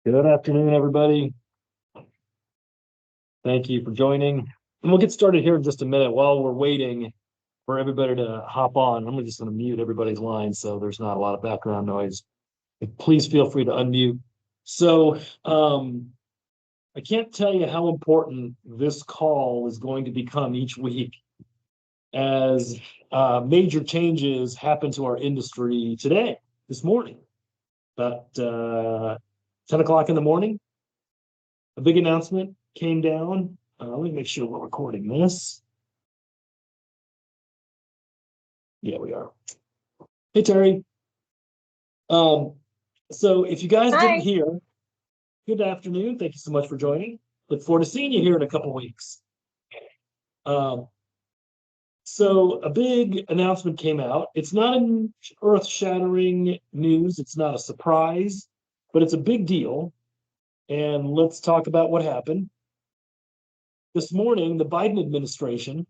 Good afternoon, everybody. Thank you for joining. And we'll get started here in just a minute. While we're waiting for everybody to hop on, I'm just going to mute everybody's line so there's not a lot of background noise. Please feel free to unmute. So, I can't tell you how important this call is going to become each week as major changes happen to our industry today, this morning, about 10 o'clock in the morning. A big announcement came down. Let me make sure we're recording this. Yeah, we are. Hey, Terry. So if you guys didn't Hi. hear, good afternoon. Thank you so much for joining. Look forward to seeing you here in a couple weeks. Um, so a big announcement came out. It's not an earth-shattering news. It's not a surprise, but it's a big deal. And let's talk about what happened. This morning, the Biden administration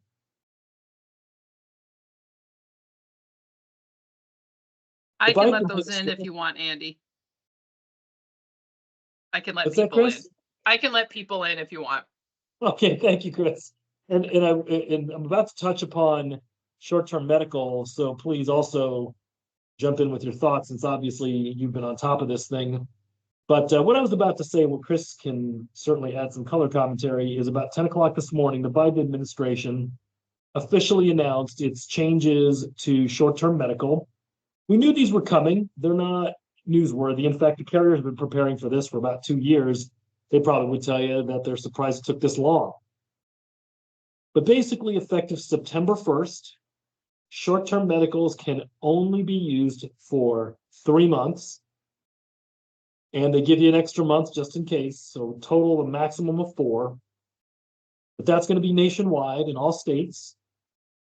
I can let those in if you want, Andy. I can let What's that, people in. Chris? I can let people in if you want. Okay, thank you, Chris. And I'm about to touch upon short-term medical, so please also jump in with your thoughts, since obviously you've been on top of this thing. But what I was about to say, well, Chris can certainly add some color commentary, is about 10 o'clock this morning, the Biden administration officially announced its changes to short-term medical. We knew these were coming. They're not newsworthy. In fact, the carriers have been preparing for this for about 2 years. They probably would tell you that they're surprised it took this long. But basically, effective September 1st, short-term medicals can only be used for 3 months. And they give you an extra month just in case. So total, a maximum of 4. But that's going to be nationwide in all states.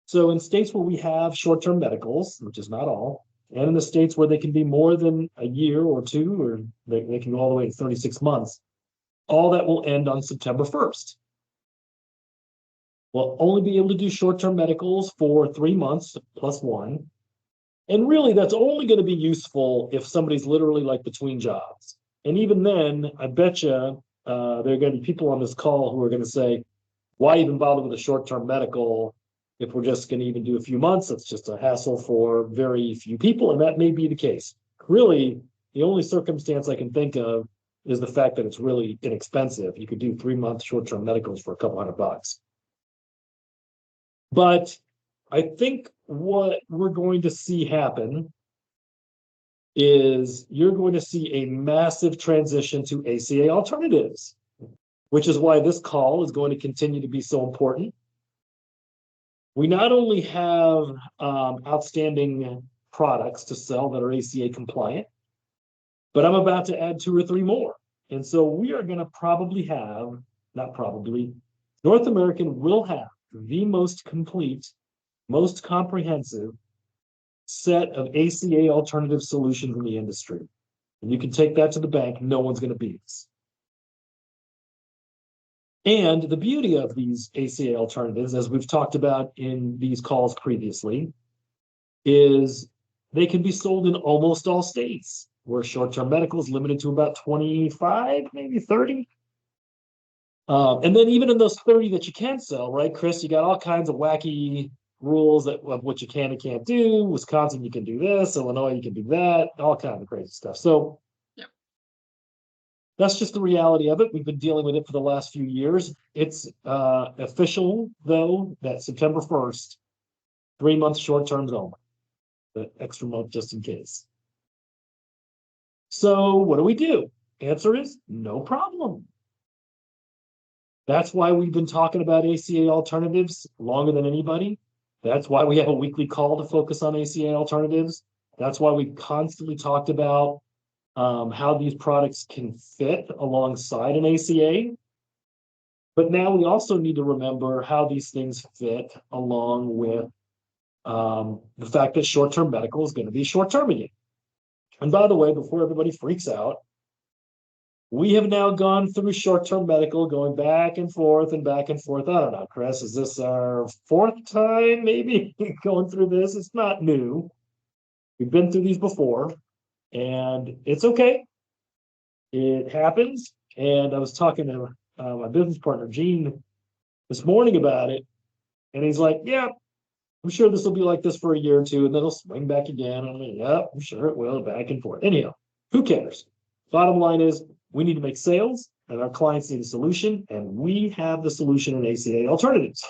So in states where we have short-term medicals, which is not all, and in the states where they can be more than a year or 2, or they can go all the way to 36 months, all that will end on September 1st. We'll only be able to do short-term medicals for 3 months plus 1. And really, that's only going to be useful if somebody's literally like between jobs. And even then, I bet you there are going to be people on this call who are going to say, why even bother with a short-term medical if we're just going to even do a few months? That's just a hassle for very few people, and that may be the case. Really, the only circumstance I can think of is the fact that it's really inexpensive. You could do 3-month short-term medicals for a couple $100. But I think what we're going to see happen is you're going to see a massive transition to ACA alternatives, which is why this call is going to continue to be so important. We not only have outstanding products to sell that are ACA compliant, but I'm about to add 2 or 3 more. And so we are going to probably have, not probably, North American will have the most complete, most comprehensive set of ACA alternative solutions in the industry. And you can take that to the bank. No one's going to beat us. And the beauty of these ACA alternatives, as we've talked about in these calls previously, is they can be sold in almost all states, where short-term medical is limited to about 25, maybe 30. And then even in those 30 that you can sell, right, Chris, you got all kinds of wacky rules of what you can and can't do. Wisconsin, you can do this. Illinois, you can do that. All kinds of crazy stuff. So that's just the reality of it. We've been dealing with it for the last few years. It's official, though, that September 1st, 3 months short terms only. The extra month just in case. So what do we do? Answer is no problem. That's why we've been talking about ACA alternatives longer than anybody. That's why we have a weekly call to focus on ACA alternatives. That's why we constantly talked about how these products can fit alongside an ACA. But now we also need to remember how these things fit along with the fact that short-term medical is going to be short-term again. And by the way, before everybody freaks out, we have now gone through short-term medical, going back and forth and back and forth. I don't know, Chris, is this our 4th time maybe going through this? It's not new. We've been through these before, and it's okay. It happens. And I was talking to my business partner, Gene, this morning about it. And he's like, yeah, I'm sure this will be like this for a year or two, and then it'll swing back again. I'm like, yeah, I'm sure it will, back and forth. Anyhow, who cares? Bottom line is we need to make sales, and our clients need a solution, and we have the solution in ACA alternatives.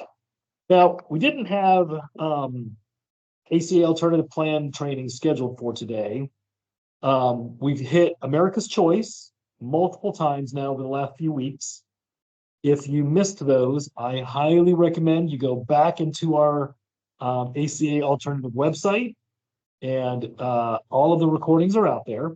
Now, we didn't have ACA alternative plan training scheduled for today. We've hit America's Choice multiple times now over the last few weeks. If you missed those, I highly recommend you go back into our ACA alternative website, and all of the recordings are out there.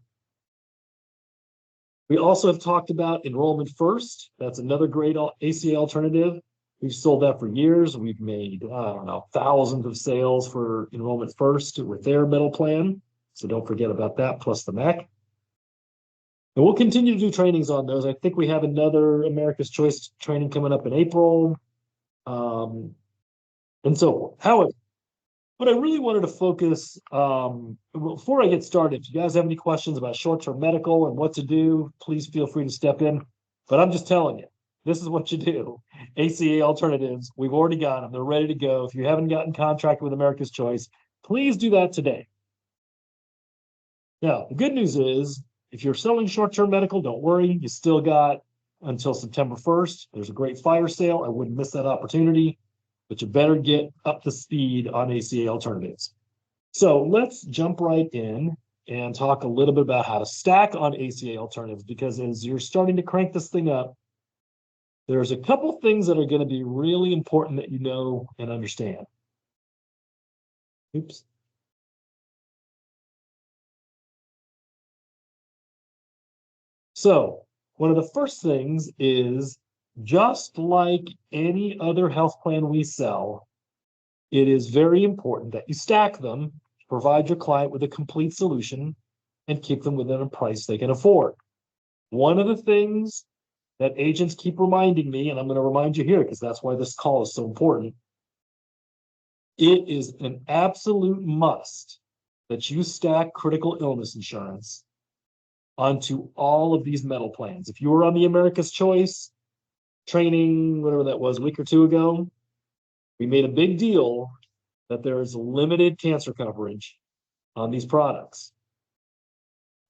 We also have talked about Enrollment First. That's another great ACA alternative. We've sold that for years. We've made, I don't know, thousands of sales for Enrollment First with their metal plan. So don't forget about that, plus the MEC. And we'll continue to do trainings on those. I think we have another America's Choice training coming up in April. And so forth. However, what I really wanted to focus, before I get started, if you guys have any questions about short-term medical and what to do, please feel free to step in. But I'm just telling you, this is what you do. ACA alternatives, we've already got them. They're ready to go. If you haven't gotten contracted with America's Choice, please do that today. Now, the good news is, if you're selling short-term medical, don't worry. You still got until September 1st. There's a great fire sale. I wouldn't miss that opportunity, but you better get up to speed on ACA alternatives. So let's jump right in and talk a little bit about how to stack on ACA alternatives, because as you're starting to crank this thing up, there's a couple things that are going to be really important that you know and understand. Oops. So one of the first things is, just like any other health plan we sell, it is very important that you stack them to provide your client with a complete solution and keep them within a price they can afford. One of the things that agents keep reminding me, and I'm going to remind you here because that's why this call is so important, it is an absolute must that you stack critical illness insurance onto all of these metal plans. If you were on the America's Choice training, whatever that was, a week or two ago, we made a big deal that there is limited cancer coverage on these products.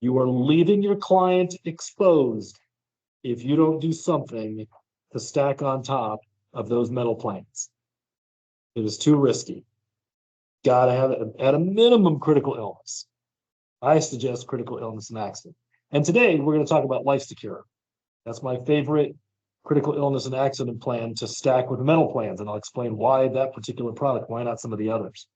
You are leaving your client exposed if you don't do something to stack on top of those metal plans. It is too risky. Got to have, at a minimum, critical illness. I suggest critical illness and accident. And today we're going to talk about Life Secure. That's my favorite critical illness and accident plan to stack with metal plans, and I'll explain why that particular product, why not some of the others.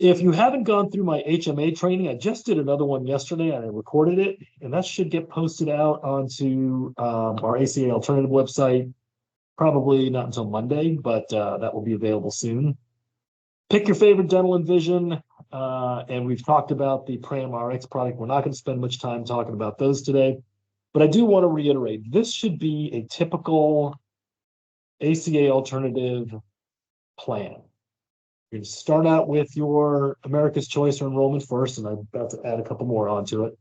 If you haven't gone through my HMA training, I just did another one yesterday. I recorded it, and that should get posted out onto our ACA alternative website, probably not until Monday, but that will be available soon. Pick your favorite dental and vision, and we've talked about the Pram RX product. We're not going to spend much time talking about those today, but I do want to reiterate, this should be a typical ACA alternative plan. You're going to start out with your America's Choice or Enrollment First, and I'm about to add a couple more onto it.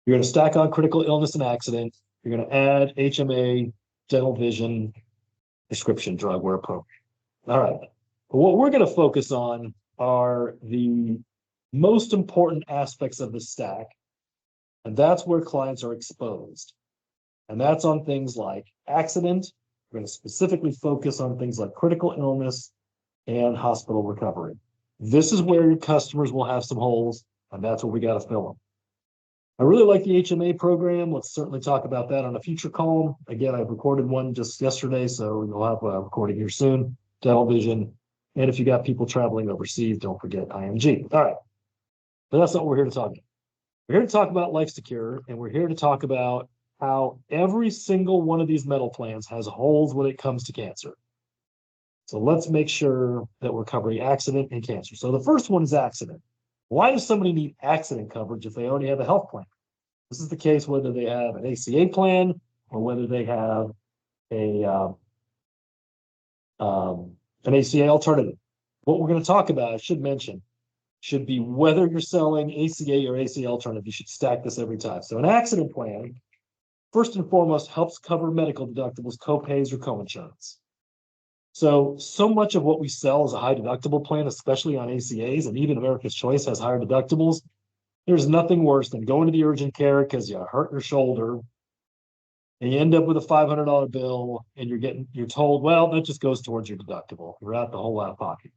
You're going to stack on critical illness and accident. You're going to add HMA, dental vision, prescription drug where appropriate. All right. But what we're going to focus on are the most important aspects of the stack, and that's where clients are exposed. And that's on things like accident. We're going to specifically focus on things like critical illness and hospital recovery. This is where your customers will have some holes, and that's where we got to fill them. I really like the HMA program. Let's certainly talk about that on a future call. Again, I've recorded one just yesterday, so you'll have a recording here soon. Dental vision. And if you got people traveling overseas, don't forget IMG. All right. But that's not what we're here to talk about. We're here to talk about Life Secure, and we're here to talk about how every single one of these metal plans has holes when it comes to cancer. So let's make sure that we're covering accident and cancer. So the first one is accident. Why does somebody need accident coverage if they already have a health plan? This is the case whether they have an ACA plan or whether they have an ACA alternative. What we're going to talk about, I should mention, should be whether you're selling ACA or ACA alternative. You should stack this every time. So an accident plan, first and foremost, helps cover medical deductibles, co-pays, or co-insurance. So much of what we sell is a high deductible plan, especially on ACAs, and even America's Choice has higher deductibles. There's nothing worse than going to the urgent care because you hurt your shoulder and you end up with a $500 bill and you're told, well, that just goes towards your deductible. You're out the whole out of pocket.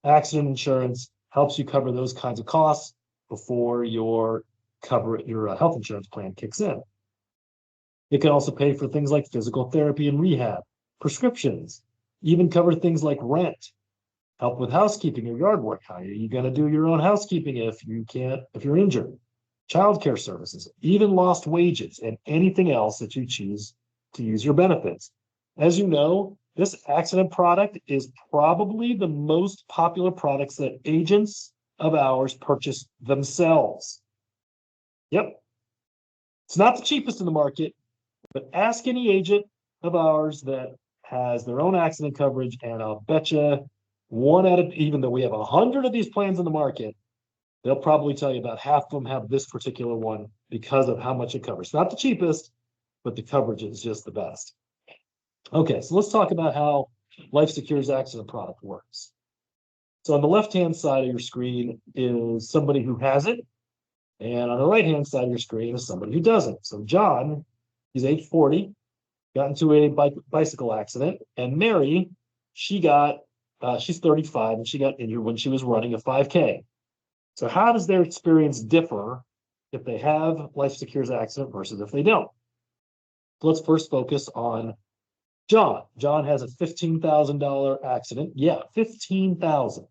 Accident insurance helps you cover those kinds of costs before your health insurance plan kicks in. It can also pay for things like physical therapy and rehab, prescriptions, even cover things like rent, help with housekeeping or yard work. How are you going to do your own housekeeping if you're injured? Childcare services, even lost wages, and anything else that you choose to use your benefits. As you know, this accident product is probably the most popular products that agents of ours purchase themselves. Yep. It's not the cheapest in the market, but ask any agent of ours that has their own accident coverage, and I'll bet you even though we have 100 of these plans in the market, they'll probably tell you about half of them have this particular one because of how much it covers. Not the cheapest, but the coverage is just the best. Okay, so let's talk about how Life Secure's accident product works. So on the left-hand side of your screen is somebody who has it, and on the right-hand side of your screen is somebody who doesn't. So John, he's age 40, got into a bicycle accident, and Mary, she's 35, and she got injured when she was running a 5K. So how does their experience differ if they have Life Secure's accident versus if they don't? Let's first focus on John. John has a $15,000 accident. Yeah, $15,000,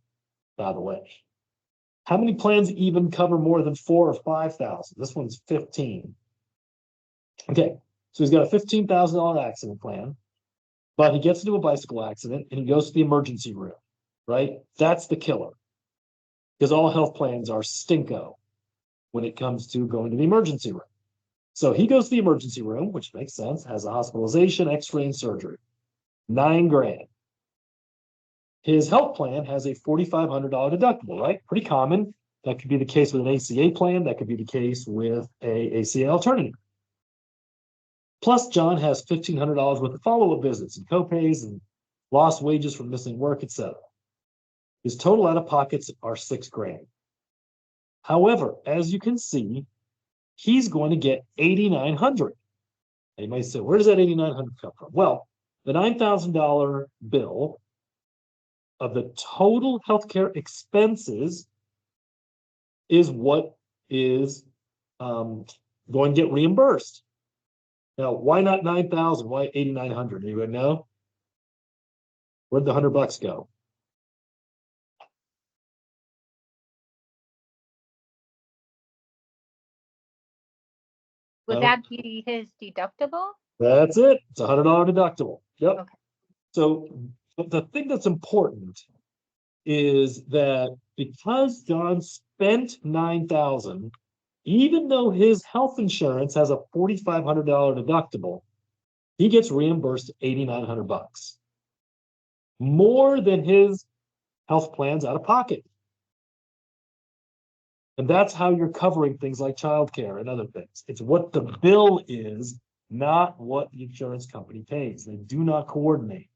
by the way. How many plans even cover more than 4,000 or 5,000? This one's 15. Okay, so he's got a $15,000 accident plan, but he gets into a bicycle accident and he goes to the emergency room, right? That's the killer, because all health plans are stinko when it comes to going to the emergency room. So he goes to the emergency room, which makes sense, has a hospitalization, x-ray, and surgery. $9,000. His health plan has a $4,500 deductible, right? Pretty common. That could be the case with an ACA plan. That could be the case with a ACA alternative. Plus, John has $1,500 worth of follow-up visits and co-pays and lost wages from missing work, etc. His total out-of-pockets are $6,000. However, as you can see, he's going to get $8,900. And you might say, where does that $8,900 come from? Well, the $9,000 bill of the total healthcare expenses is what is going to get reimbursed. Now, why not 9,000? Why 8,900? Anyone know? Where'd the $100 go? Would that be his deductible? That's it. It's a $100 deductible. Yep. Okay. So the thing that's important is that because John spent $9,000, even though his health insurance has a $4,500 deductible, he gets reimbursed $8,900, more than his health plans out of pocket. And that's how you're covering things like childcare and other things. It's what the bill is, not what the insurance company pays. They do not coordinate.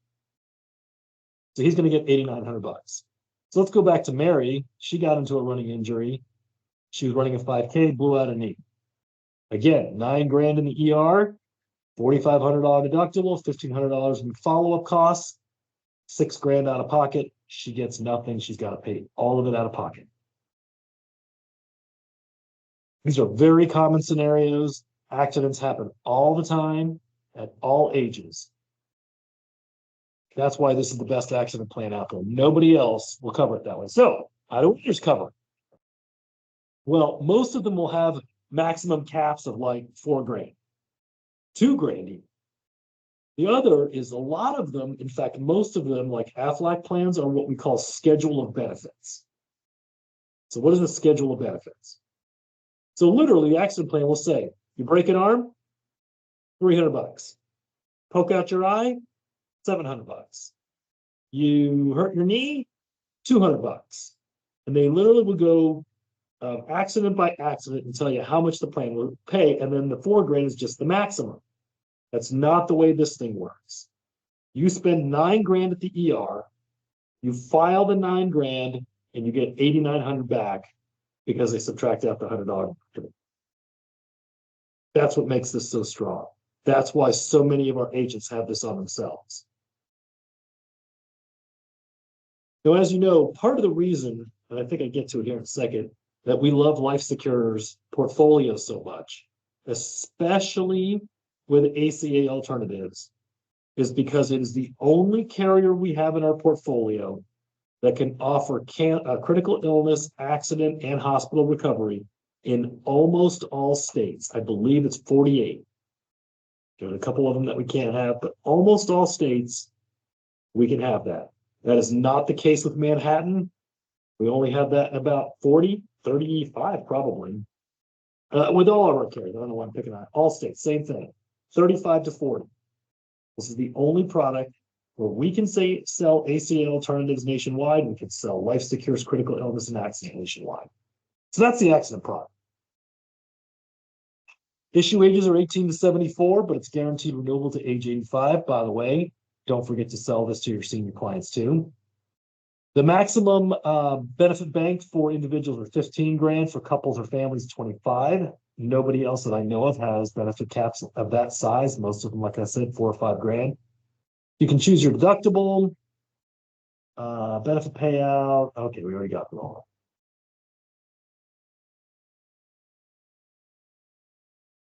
So he's going to get $8,900. So let's go back to Mary. She got into a running injury. She was running a 5K, blew out a knee. Again, $9,000 in the ER, $4,500 deductible, $1,500 in follow-up costs, $6,000 out of pocket. She gets nothing. She's got to pay all of it out of pocket. These are very common scenarios. Accidents happen all the time at all ages. That's why this is the best accident plan out there. Nobody else will cover it that way. So how do others cover it? Well, most of them will have maximum caps of like $4,000, $2,000 even. The other is a lot of them, in fact, most of them, like Aflac plans, are what we call schedule of benefits. So what is the schedule of benefits? So literally, the accident plan will say, you break an arm, $300. Poke out your eye, $700. You hurt your knee, $200. And they literally will go accident by accident and tell you how much the plan will pay. And then the 4 grand is just the maximum. That's not the way this thing works. You spend 9 grand at the ER, you file the 9 grand, and you get 8,900 back because they subtract out the $100. That's what makes this so strong. That's why so many of our agents have this on themselves. Now, as you know, part of the reason, and I think I get to it here in a second, that we love LifeSecure's portfolio so much, especially with ACA alternatives, is because it is the only carrier we have in our portfolio that can offer critical illness, accident, and hospital recovery in almost all states. I believe it's 48. There's a couple of them that we can't have, but almost all states, we can have that. That is not the case with Manhattan. We only have that in about 40, 35 probably. With all of our carriers, I don't know why I'm picking on all states, same thing, 35 to 40. This is the only product where we can sell ACA alternatives nationwide. We can sell LifeSecure's critical illness and accident nationwide. So that's the accident product. Issue ages are 18 to 74, but it's guaranteed renewable to age 85. By the way, don't forget to sell this to your senior clients too. The maximum benefit bank for individuals are 15 grand, for couples or families 25. Nobody else that I know of has benefit caps of that size. Most of them, like I said, 4 or 5 grand. You can choose your deductible, benefit payout. Okay, we already got them all.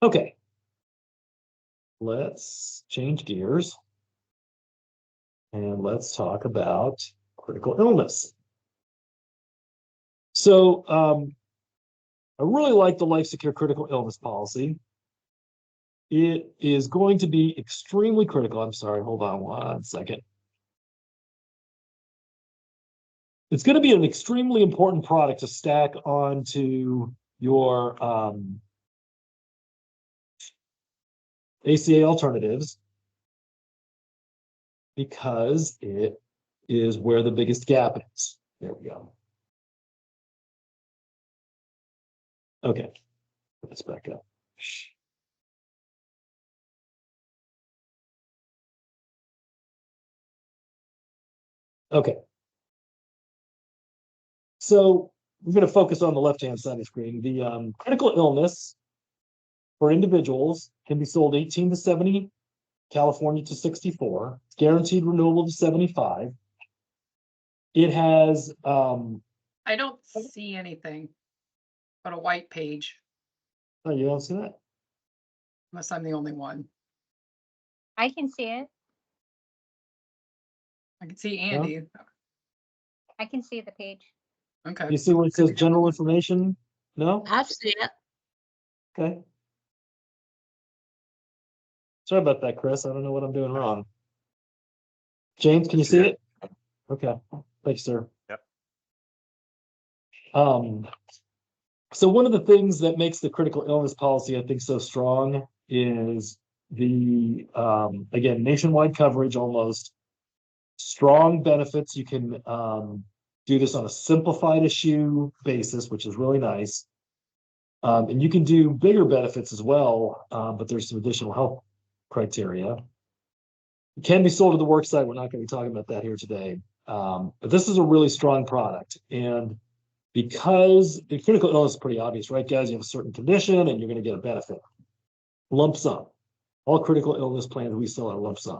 Okay, let's change gears and let's talk about critical illness. So I really like the LifeSecure critical illness policy. It is going to be extremely critical. I'm sorry, hold on 1 second. It's going to be an extremely important product to stack onto your ACA alternatives, because it is where the biggest gap is. There we go. Okay, let's back up. Okay. So we're going to focus on the left-hand side of the screen. The critical illness for individuals can be sold 18 to 70, California to 64, guaranteed renewable to 75. It has I don't see anything but a white page, oh, you don't see that? unless I'm the only one. I can see it. I can see Andy. I can see the page. Okay. You see where it says general information? No? I see it. Okay. Sorry about that, Chris. I don't know what I'm doing wrong. James, can you see it? Okay. Thanks, sir. Yep. So one of the things that makes the critical illness policy, I think, so strong is the again, nationwide coverage, almost strong benefits. You can do this on a simplified issue basis, which is really nice. And you can do bigger benefits as well, but there's some additional health criteria. It can be sold to the work site. We're not going to be talking about that here today. But this is a really strong product. And because the critical illness is pretty obvious, right, guys? You have a certain condition and you're going to get a benefit. Lump sum. All critical illness plans we sell are lump sum.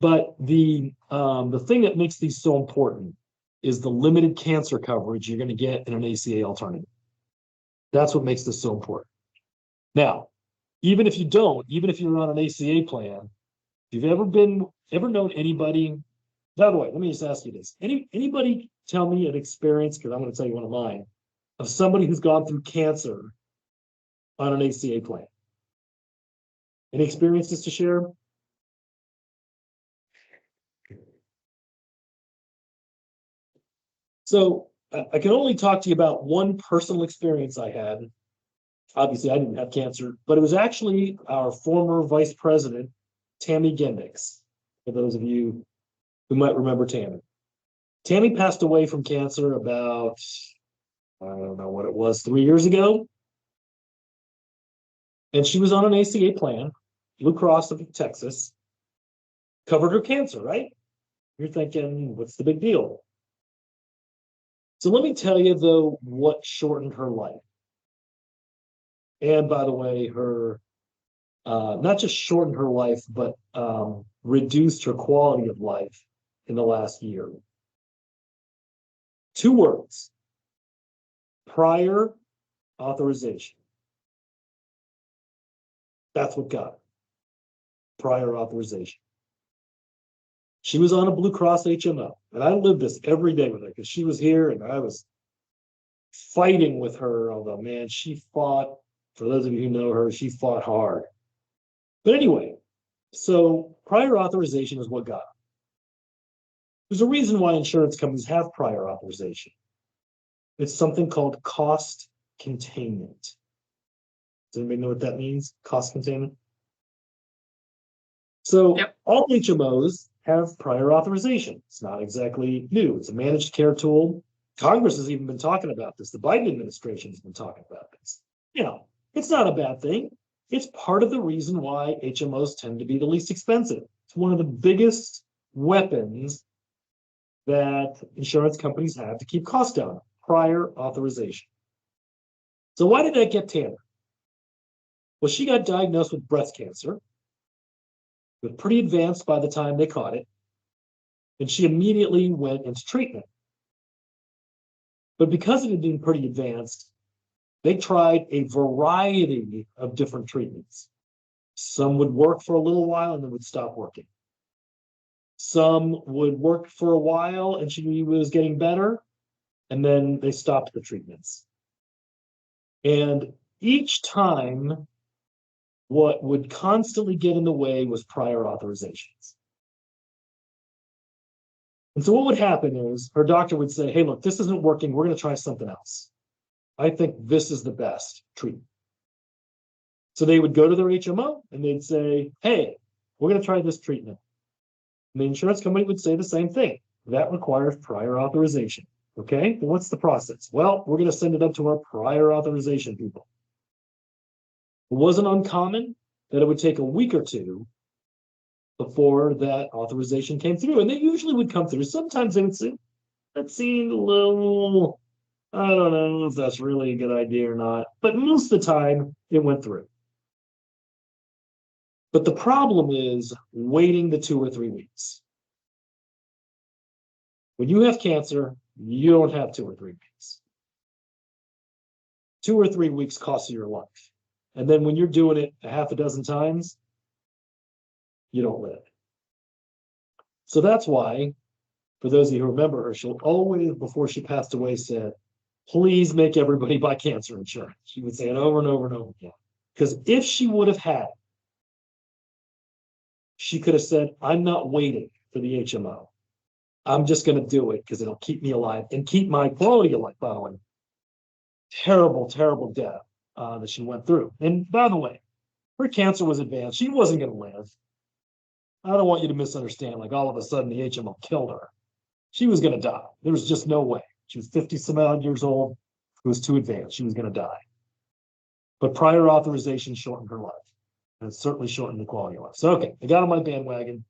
But the thing that makes these so important is the limited cancer coverage you're going to get in an ACA alternative. That's what makes this so important. Now, even if you're on an ACA plan, if you've ever known anybody, by the way, let me just ask you this. Anybody tell me an experience, because I'm going to tell you one of mine, of somebody who's gone through cancer on an ACA plan? Any experiences to share? So I can only talk to you about one personal experience I had. Obviously, I didn't have cancer, but it was actually our former vice president, Tammy Gendix, for those of you who might remember Tammy. Tammy passed away from cancer about, I don't know what it was, 3 years ago. And she was on an ACA plan, Blue Cross of Texas, covered her cancer, right? You're thinking, what's the big deal? So let me tell you, though, what shortened her life. And by the way, her not just shortened her life, but reduced her quality of life in the last year. 2 words: prior authorization. That's what got her. Prior authorization. She was on a Blue Cross HMO, and I lived this every day with her because she was here and I was fighting with her. Although, man, she fought. For those of you who know her, she fought hard. But anyway, so prior authorization is what got her. There's a reason why insurance companies have prior authorization. It's something called cost containment. Does anybody know what that means? Cost containment? So Yep. all HMOs have prior authorization. It's not exactly new. It's a managed care tool. Congress has even been talking about this. The Biden administration has been talking about this. You know, it's not a bad thing. It's part of the reason why HMOs tend to be the least expensive. It's one of the biggest weapons that insurance companies have to keep costs down, prior authorization. So why did that get Tanner? Well, she got diagnosed with breast cancer. It was pretty advanced by the time they caught it, and she immediately went into treatment. But because it had been pretty advanced, they tried a variety of different treatments. Some would work for a little while and then would stop working. Some would work for a while and she was getting better, and then they stopped the treatments. And each time, what would constantly get in the way was prior authorizations. And so what would happen is her doctor would say, hey, look, this isn't working. We're going to try something else. I think this is the best treatment. So they would go to their HMO and they'd say, hey, we're going to try this treatment. And the insurance company would say the same thing. That requires prior authorization. Okay, well, what's the process? Well, we're going to send it up to our prior authorization people. It wasn't uncommon that it would take a week or two before that authorization came through. And they usually would come through. Sometimes they would say, that seemed a little, I don't know if that's really a good idea or not. But most of the time, it went through. But the problem is waiting the 2 or 3 weeks. When you have cancer, you don't have 2 or 3 weeks. 2 or 3 weeks costs you your life. And then when you're doing it a half a dozen times, you don't live. So that's why, for those of you who remember her, she'll always, before she passed away, said, please make everybody buy cancer insurance. She would say it over and over and over again. Because if she would have had, she could have said, I'm not waiting for the HMO. I'm just going to do it because it'll keep me alive and keep my quality of life going. Terrible, terrible death that she went through. And by the way, her cancer was advanced. She wasn't going to live. I don't want you to misunderstand, like all of a sudden the HMO killed her. She was going to die. There was just no way. She was 50 some odd years old. It was too advanced. She was going to die. But prior authorization shortened her life. And it certainly shortened the quality of life. So, okay, I got on my bandwagon.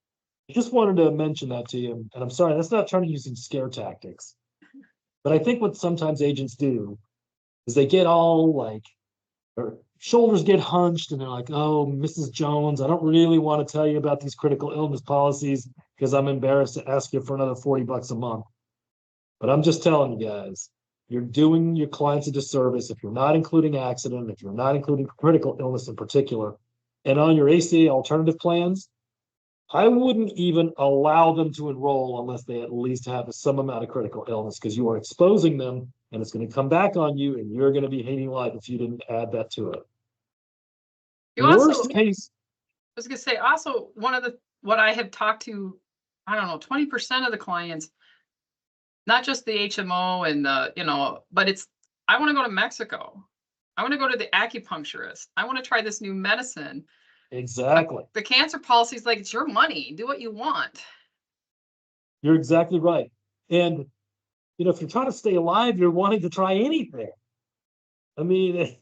I just wanted to mention that to you. And I'm sorry, that's not trying to use some scare tactics. But I think what sometimes agents do is they get all like, their shoulders get hunched and they're like, oh, Mrs. Jones, I don't really want to tell you about these critical illness policies because I'm embarrassed to ask you for another $40 a month. But I'm just telling you guys, you're doing your clients a disservice if you're not including accident, if you're not including critical illness in particular. And on your ACA alternative plans, I wouldn't even allow them to enroll unless they at least have some amount of critical illness, because you are exposing them and it's going to come back on you and you're going to be hating life if you didn't add that to it. You also, Worst case. I was going to say, also, one of the, what I have talked to, I don't know, 20% of the clients, not just the HMO and the, you know, but it's, I want to go to Mexico. I want to go to the acupuncturist. I want to try this new medicine. Exactly. The cancer policy is like, it's your money. Do what you want. You're exactly right. And, if you're trying to stay alive, you're wanting to try anything. I mean,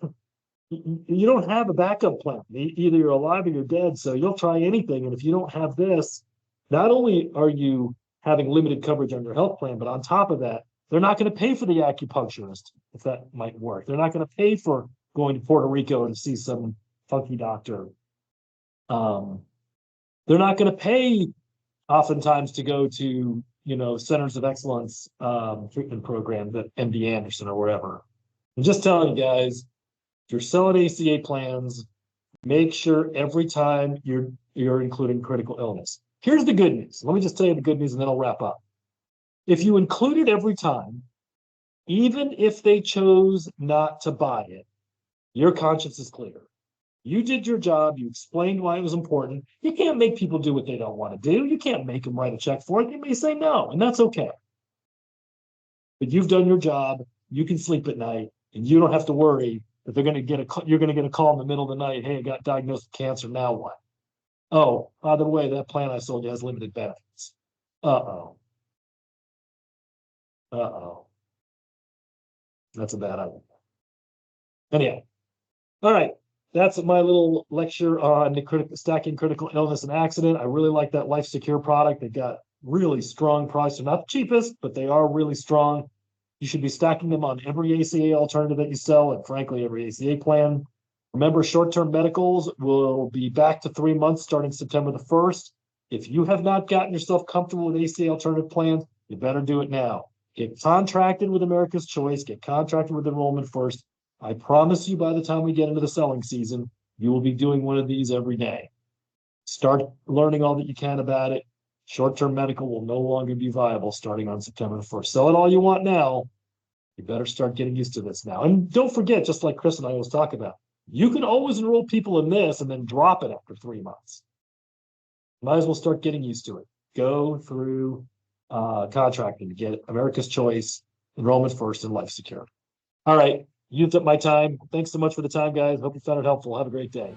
you don't have a backup plan. Either you're alive or you're dead. So you'll try anything. And if you don't have this, not only are you having limited coverage on your health plan, but on top of that, they're not going to pay for the acupuncturist, if that might work. They're not going to pay for going to Puerto Rico and see some funky doctor. They're not going to pay oftentimes to go to, centers of excellence treatment program, that MD Anderson or wherever. I'm just telling you guys, if you're selling ACA plans, make sure every time you're including critical illness. Here's the good news. Let me just tell you the good news and then I'll wrap up. If you include it every time, even if they chose not to buy it, your conscience is clear. You did your job. You explained why it was important. You can't make people do what they don't want to do. You can't make them write a check for it. They may say no, and that's okay. But you've done your job. You can sleep at night, and you don't have to worry that you're going to get a call in the middle of the night. Hey, I got diagnosed with cancer. Now what? Oh, by the way, that plan I sold you has limited benefits. Uh-oh. Uh-oh. That's a bad idea. Anyhow, all right. That's my little lecture on the stacking critical illness and accident. I really like that Life Secure product. They've got really strong price. They're not the cheapest, but they are really strong. You should be stacking them on every ACA alternative that you sell, and frankly, every ACA plan. Remember, short-term medicals will be back to 3 months starting September the 1st. If you have not gotten yourself comfortable with ACA alternative plans, you better do it now. Get contracted with America's Choice. Get contracted with Enrollment First. I promise you, by the time we get into the selling season, you will be doing one of these every day. Start learning all that you can about it. Short-term medical will no longer be viable starting on September the 1st. Sell it all you want now. You better start getting used to this now. And don't forget, just like Chris and I always talk about, you can always enroll people in this and then drop it after 3 months. Might as well start getting used to it. Go through contracting to get America's Choice, Enrollment First, and Life Secure. All right. Used up my time. Thanks so much for the time, guys. Hope you found it helpful. Have a great day.